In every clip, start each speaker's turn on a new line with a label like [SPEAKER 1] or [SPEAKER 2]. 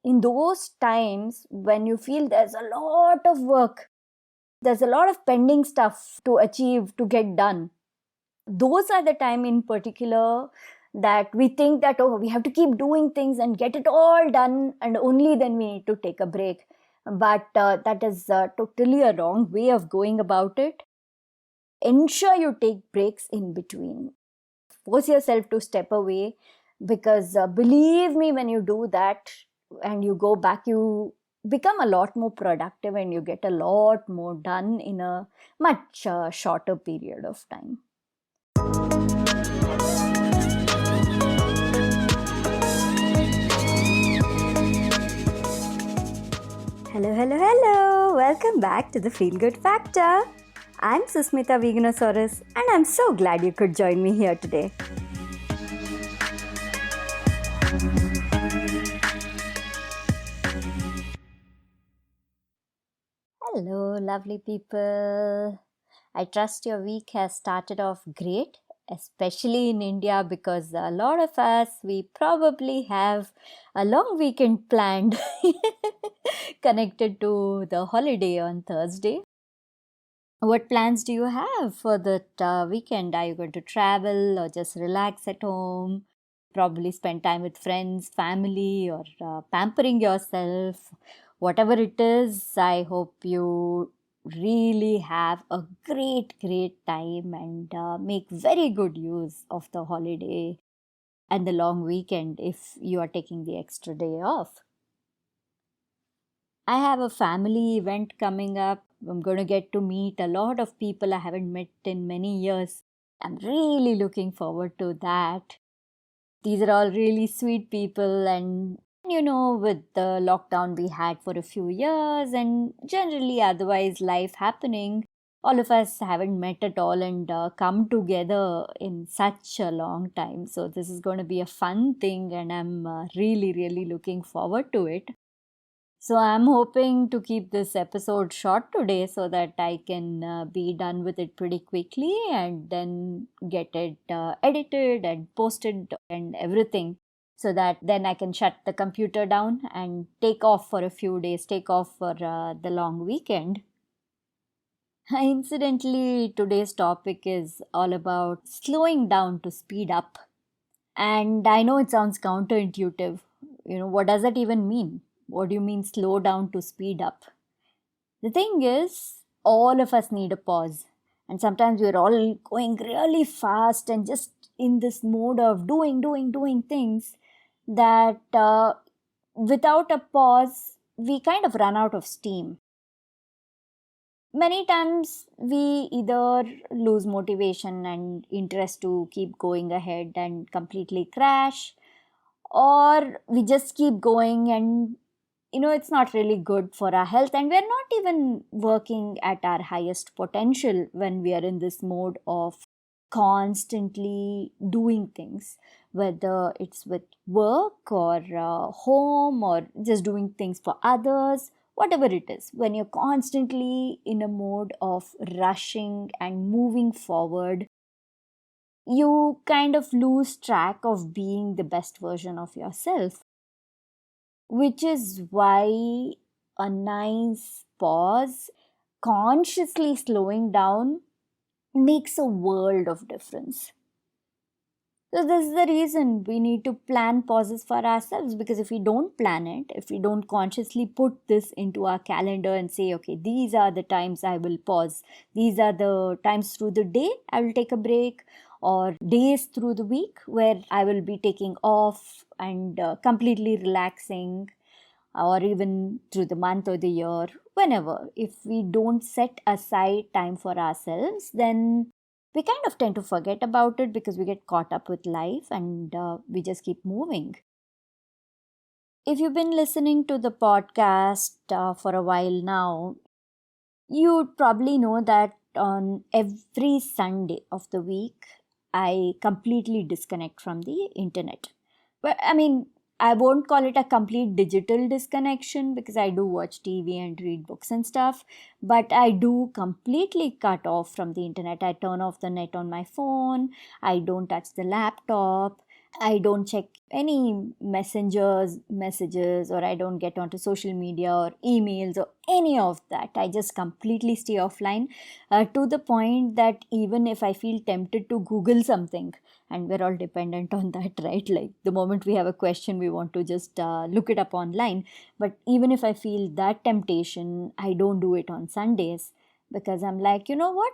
[SPEAKER 1] In those times when you feel there's a lot of work, there's a lot of pending stuff to achieve, to get done, those are the time in particular that we think that, oh, we have to keep doing things and get it all done, and only then we need to take a break. But that is totally a wrong way of going about it. Ensure you take breaks in between. Force yourself to step away, because believe me, when you do that and you go back, you become a lot more productive and you get a lot more done in a much shorter period of time. Hello, hello, hello. Welcome back to the Feel Good Factor. I'm Susmita Veganosaurus, and I'm so glad you could join me here today. Hello, lovely people. I trust your week has started off great, especially in India, because a lot of us, we probably have a long weekend planned connected to the holiday on Thursday. What plans do you have for that weekend? Are you going to travel or just relax at home? Probably spend time with friends, family, or pampering yourself. Whatever it is, I hope you really have a great, great time and make very good use of the holiday and the long weekend if you are taking the extra day off. I have a family event coming up. I'm going to get to meet a lot of people I haven't met in many years. I'm really looking forward to that. These are all really sweet people, and with the lockdown we had for a few years and generally otherwise life happening, all of us haven't met at all and come together in such a long time. So, this is going to be a fun thing, and I'm really, really looking forward to it. So I'm hoping to keep this episode short today so that I can be done with it pretty quickly and then get it edited and posted and everything, so that then I can shut the computer down and take off for a few days, take off for the long weekend. Incidentally, today's topic is all about slowing down to speed up. And I know it sounds counterintuitive. What does that even mean? What do you mean slow down to speed up? The thing is, all of us need a pause. And sometimes we're all going really fast and just in this mode of doing things that without a pause, we kind of run out of steam. Many times we either lose motivation and interest to keep going ahead and completely crash, or we just keep going and it's not really good for our health, and we're not even working at our highest potential when we are in this mode of constantly doing things, whether it's with work or home or just doing things for others. Whatever it is, when you're constantly in a mode of rushing and moving forward, you kind of lose track of being the best version of yourself, which is why a nice pause, consciously slowing down, makes a world of difference. So, this is the reason we need to plan pauses for ourselves, because if we don't plan it, if we don't consciously put this into our calendar and say, okay, these are the times I will pause, these are the times through the day I will take a break, or days through the week where I will be taking off and completely relaxing, or even through the month or the year, whenever, if we don't set aside time for ourselves, then we kind of tend to forget about it because we get caught up with life and we just keep moving. If you've been listening to the podcast for a while now, you'd probably know that on every Sunday of the week, I completely disconnect from the internet. But I mean, I won't call it a complete digital disconnection because I do watch TV and read books and stuff, but I do completely cut off from the internet. I turn off the net on my phone, I don't touch the laptop, I don't check any messages, or I don't get onto social media or emails or any of that. I just completely stay offline, to the point that even if I feel tempted to Google something, and we're all dependent on that, right? Like the moment we have a question, we want to just look it up online. But even if I feel that temptation, I don't do it on Sundays, because I'm like, you know what?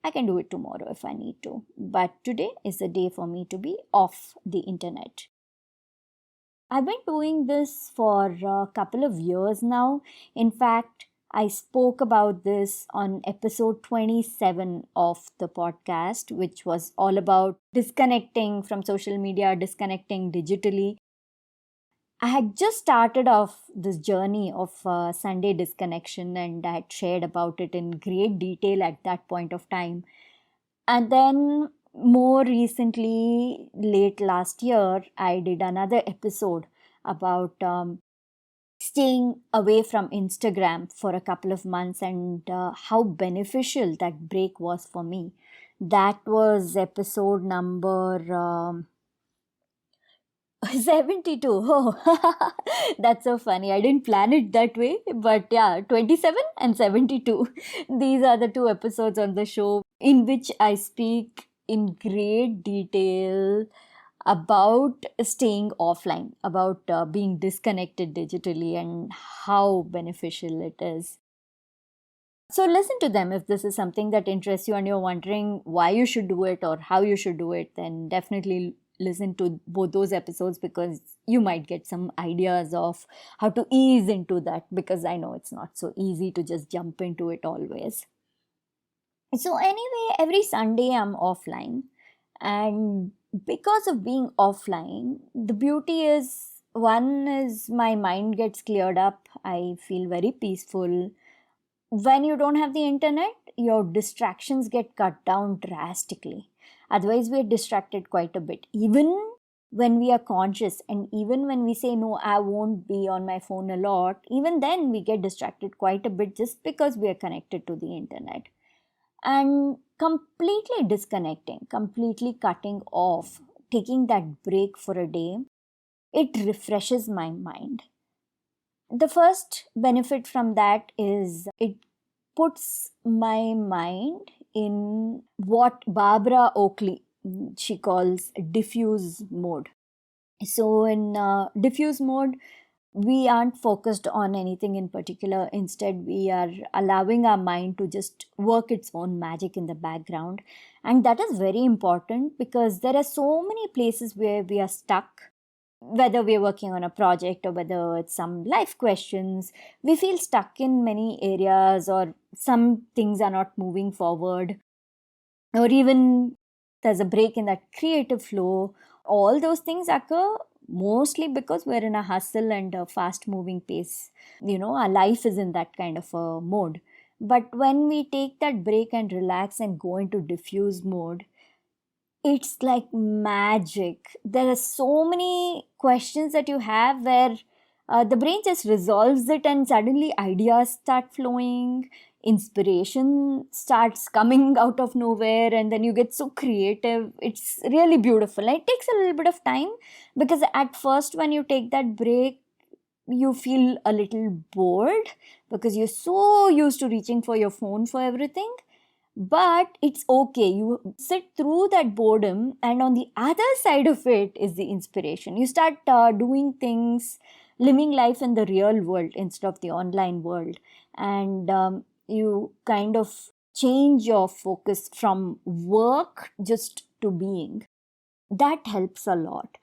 [SPEAKER 1] I can do it tomorrow if I need to. But today is the day for me to be off the internet. I've been doing this for a couple of years now. In fact, I spoke about this on episode 27 of the podcast, which was all about disconnecting from social media, disconnecting digitally. I had just started off this journey of Sunday disconnection, and I had shared about it in great detail at that point of time. And then more recently, late last year, I did another episode about staying away from Instagram for a couple of months, and how beneficial that break was for me. That was episode number 72. Oh, that's so funny. I didn't plan it that way. But yeah, 27 and 72. These are the two episodes on the show in which I speak in great detail about staying offline, about being disconnected digitally, and how beneficial it is. So listen to them if this is something that interests you and you're wondering why you should do it or how you should do it, then definitely listen to both those episodes, because you might get some ideas of how to ease into that, because I know it's not so easy to just jump into it always. So anyway, every Sunday I'm offline, and because of being offline, the beauty is, one is my mind gets cleared up. I feel very peaceful. When you don't have the internet, your distractions get cut down drastically. Otherwise, we're distracted quite a bit. Even when we are conscious, and even when we say, no, I won't be on my phone a lot, even then we get distracted quite a bit just because we are connected to the internet. And completely disconnecting, completely cutting off, taking that break for a day, it refreshes my mind. The first benefit from that is it puts my mind in what Barbara Oakley, she calls diffuse mode. So in diffuse mode, we aren't focused on anything in particular. Instead, we are allowing our mind to just work its own magic in the background. And that is very important, because there are so many places where we are stuck, whether we're working on a project or whether it's some life questions. We feel stuck in many areas, or some things are not moving forward, or even there's a break in that creative flow. All those things occur mostly because we're in a hustle and a fast moving pace. Our life is in that kind of a mode. But when we take that break and relax and go into diffuse mode, it's like magic. There are so many questions that you have where the brain just resolves it, and suddenly ideas start flowing, inspiration starts coming out of nowhere, and then you get so creative. It's really beautiful. It takes a little bit of time, because at first, when you take that break, you feel a little bored, because you're so used to reaching for your phone for everything. But it's okay. You sit through that boredom, and on the other side of it is the inspiration. You start doing things, living life in the real world instead of the online world. And you kind of change your focus from work just to being. That helps a lot.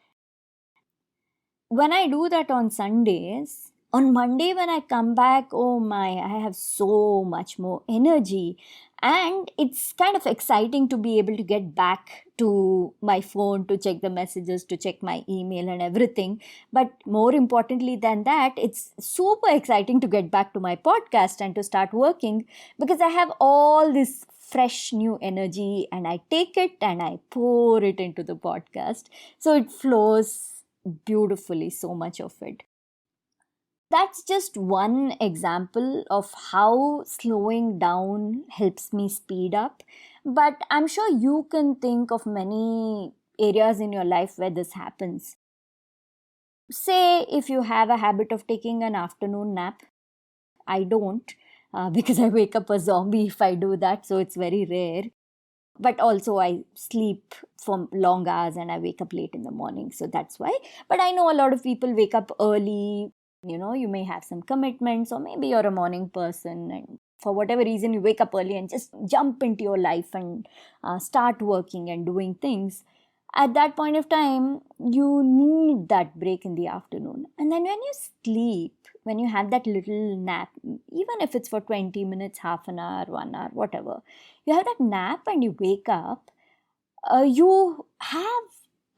[SPEAKER 1] When I do that on Sundays, on Monday when I come back, oh my, I have so much more energy. And it's kind of exciting to be able to get back to my phone, to check the messages, to check my email and everything. But more importantly than that, it's super exciting to get back to my podcast and to start working, because I have all this fresh new energy, and I take it and I pour it into the podcast. So it flows beautifully, so much of it. That's just one example of how slowing down helps me speed up. But I'm sure you can think of many areas in your life where this happens. Say if you have a habit of taking an afternoon nap. I don't, because I wake up a zombie if I do that, so it's very rare. But also I sleep for long hours and I wake up late in the morning, so that's why. But I know a lot of people wake up early. You may have some commitments, or maybe you're a morning person, and for whatever reason you wake up early and just jump into your life and start working and doing things. At that point of time, you need that break in the afternoon. And then when you sleep, when you have that little nap, even if it's for 20 minutes, half an hour, 1 hour, whatever, you have that nap and you wake up, you have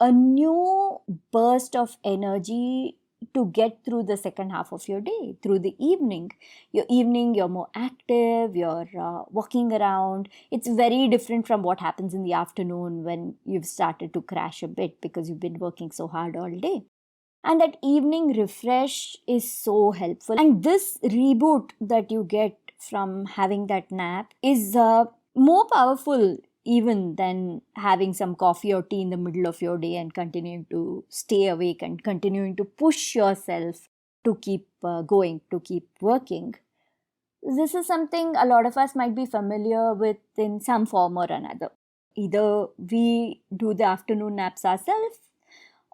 [SPEAKER 1] a new burst of energy to get through the second half of your day, through the evening. Your evening, you're more active, you're walking around. It's very different from what happens in the afternoon when you've started to crash a bit because you've been working so hard all day. And that evening refresh is so helpful. And this reboot that you get from having that nap is more powerful even than having some coffee or tea in the middle of your day and continuing to stay awake and continuing to push yourself to keep going, to keep working. This is something a lot of us might be familiar with in some form or another. Either we do the afternoon naps ourselves,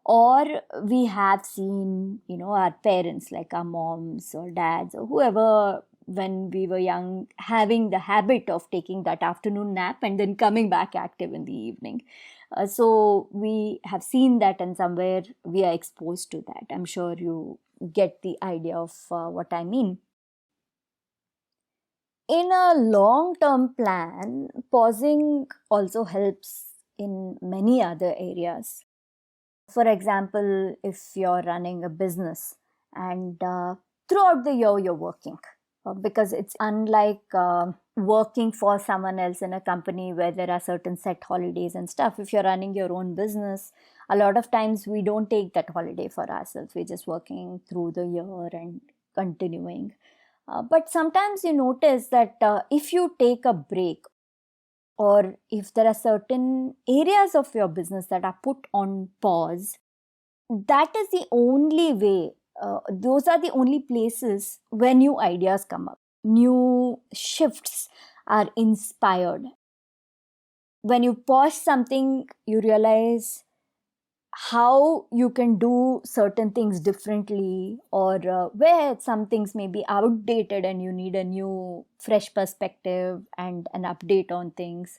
[SPEAKER 1] or we have seen, our parents, like our moms or dads or whoever, when we were young, having the habit of taking that afternoon nap and then coming back active in the evening. So we have seen that, and somewhere we are exposed to that. I'm sure you get the idea of what I mean. In a long-term plan, pausing also helps in many other areas. For example, if you're running a business and throughout the year you're working, because it's unlike working for someone else in a company where there are certain set holidays and stuff. If you're running your own business, a lot of times we don't take that holiday for ourselves. We're just working through the year and continuing. But sometimes you notice that if you take a break, or if there are certain areas of your business that are put on pause, that is the only way, those are the only places where new ideas come up, new shifts are inspired. When you pause something, you realize how you can do certain things differently, or where some things may be outdated and you need a new fresh perspective and an update on things.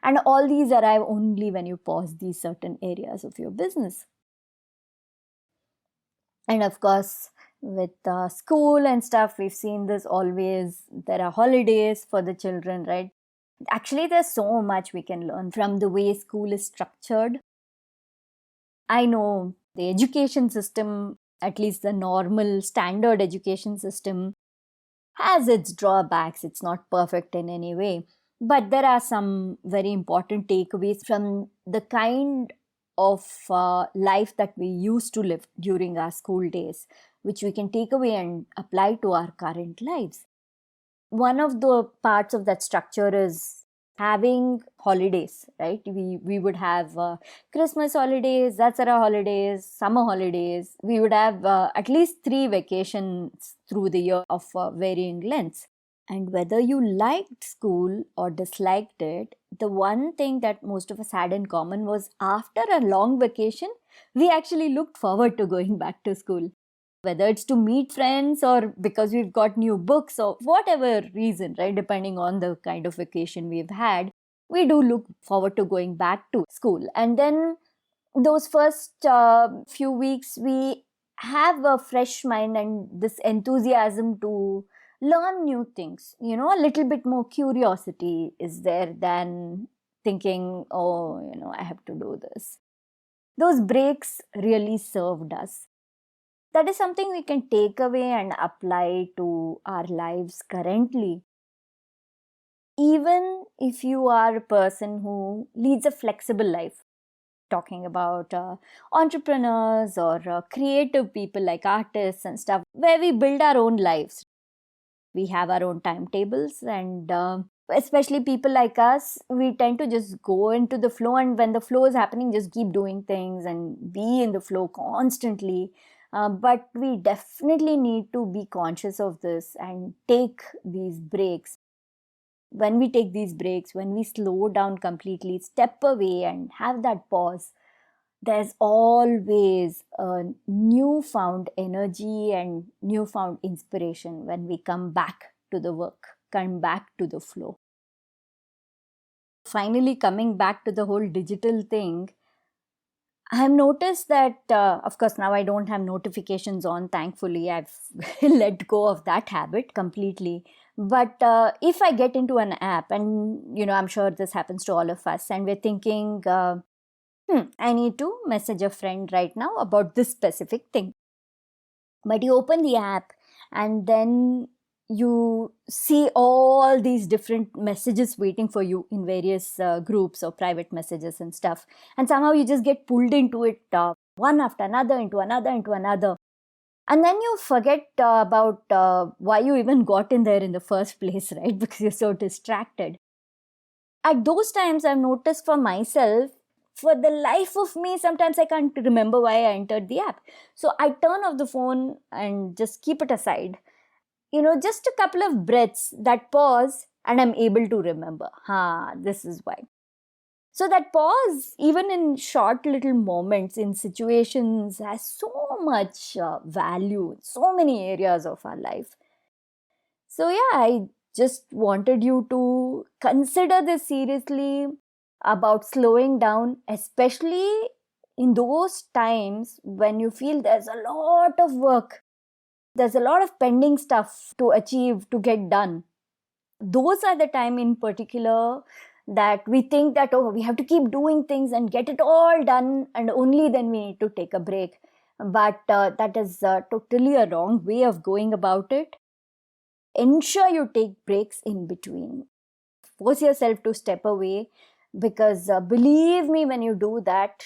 [SPEAKER 1] And all these arrive only when you pause these certain areas of your business. And of course, with school and stuff, we've seen this always. There are holidays for the children, right? Actually, there's so much we can learn from the way school is structured. I know the education system, at least the normal standard education system, has its drawbacks. It's not perfect in any way. But there are some very important takeaways from the kind of life that we used to live during our school days, which we can take away and apply to our current lives. One of the parts of that structure is having holidays, right? We would have Christmas holidays, Dasara holidays, summer holidays. We would have at least 3 vacations through the year of varying lengths. And whether you liked school or disliked it, the one thing that most of us had in common was after a long vacation, we actually looked forward to going back to school. Whether it's to meet friends or because we've got new books or whatever reason, right? Depending on the kind of vacation we've had, we do look forward to going back to school. And then those first few weeks, we have a fresh mind and this enthusiasm to learn new things. A little bit more curiosity is there than thinking, oh, I have to do this. Those breaks really served us. That is something we can take away and apply to our lives currently. Even if you are a person who leads a flexible life, talking about entrepreneurs or creative people like artists and stuff, where we build our own lives. We have our own timetables, and especially people like us, we tend to just go into the flow, and when the flow is happening, just keep doing things and be in the flow constantly. But we definitely need to be conscious of this and take these breaks. When we take these breaks, when we slow down completely, step away and have that pause, there's always a newfound energy and newfound inspiration when we come back to the work, come back to the flow. Finally, coming back to the whole digital thing, I have noticed that, of course, now I don't have notifications on. Thankfully, I've let go of that habit completely. But if I get into an app, and I'm sure this happens to all of us, and we're thinking, I need to message a friend right now about this specific thing. But you open the app, and then you see all these different messages waiting for you in various groups or private messages and stuff. And somehow you just get pulled into it, one after another, into another, into another. And then you forget about why you even got in there in the first place, right? Because you're so distracted. At those times, I've noticed for myself, for the life of me, sometimes I can't remember why I entered the app. So I turn off the phone and just keep it aside. Just a couple of breaths, that pause, and I'm able to remember, this is why. So that pause, even in short little moments, in situations, has so much value in so many areas of our life. So, yeah, I just wanted you to consider this seriously about slowing down, especially in those times when you feel there's a lot of work, there's a lot of pending stuff to achieve, to get done. Those are the time in particular that we think that, oh, we have to keep doing things and get it all done, and only then we need to take a break. But that is totally a wrong way of going about it. Ensure you take breaks in between. Force yourself to step away, because believe me, when you do that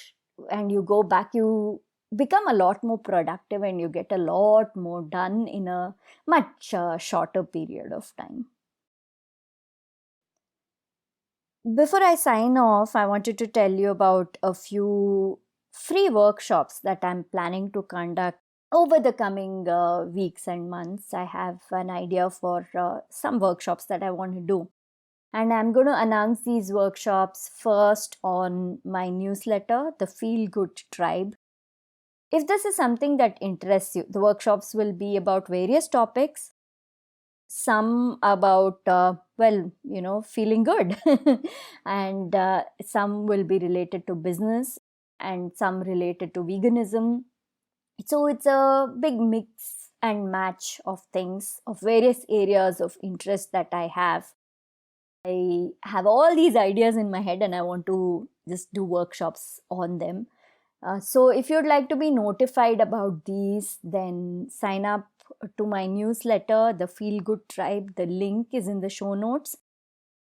[SPEAKER 1] and you go back, you become a lot more productive and you get a lot more done in a much shorter period of time. Before I sign off, I wanted to tell you about a few free workshops that I'm planning to conduct over the coming weeks and months. I have an idea for some workshops that I want to do. And I'm going to announce these workshops first on my newsletter, The Feel Good Tribe. If this is something that interests you, the workshops will be about various topics. Some about, feeling good. And some will be related to business, and some related to veganism. So it's a big mix and match of things, of various areas of interest that I have. I have all these ideas in my head and I want to just do workshops on them. So if you'd like to be notified about these, then sign up to my newsletter, The Feel Good Tribe. The link is in the show notes.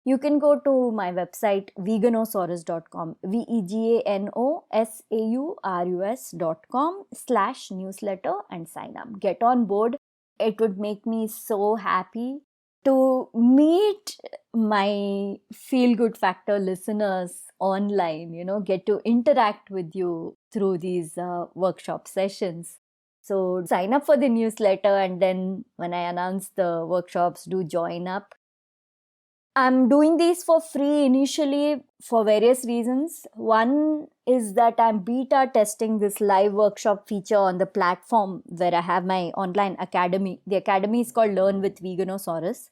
[SPEAKER 1] You can go to my website, veganosaurus.com, veganosaurus.com/newsletter, and sign up. Get on board. It would make me so happy to meet my Feel Good Factor listeners online, get to interact with you through these workshop sessions. So sign up for the newsletter, and then when I announce the workshops, do join up. I'm doing these for free initially for various reasons. One is that I'm beta testing this live workshop feature on the platform where I have my online academy. The academy is called Learn with Veganosaurus.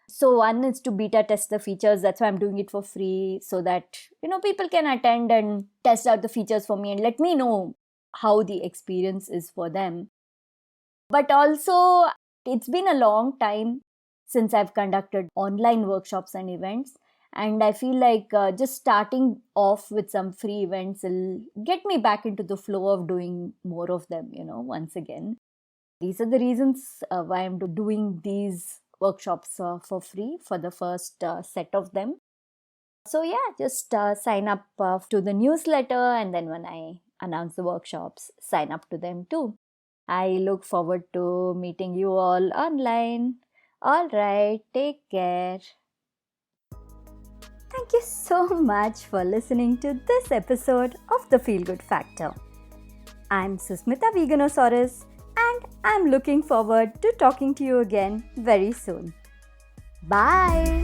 [SPEAKER 1] So one is to beta test the features. That's why I'm doing it for free, so that people can attend and test out the features for me and let me know how the experience is for them. But also, it's been a long time since I've conducted online workshops and events. And I feel like just starting off with some free events will get me back into the flow of doing more of them, once again. These are the reasons why I'm doing these workshops for free for the first set of them. So, yeah, just sign up to the newsletter, and then when I announce the workshops, sign up to them too. I look forward to meeting you all online. All right, take care. Thank you so much for listening to this episode of The Feel Good Factor. I'm Susmita Veganosaurus, and I'm looking forward to talking to you again very soon. Bye!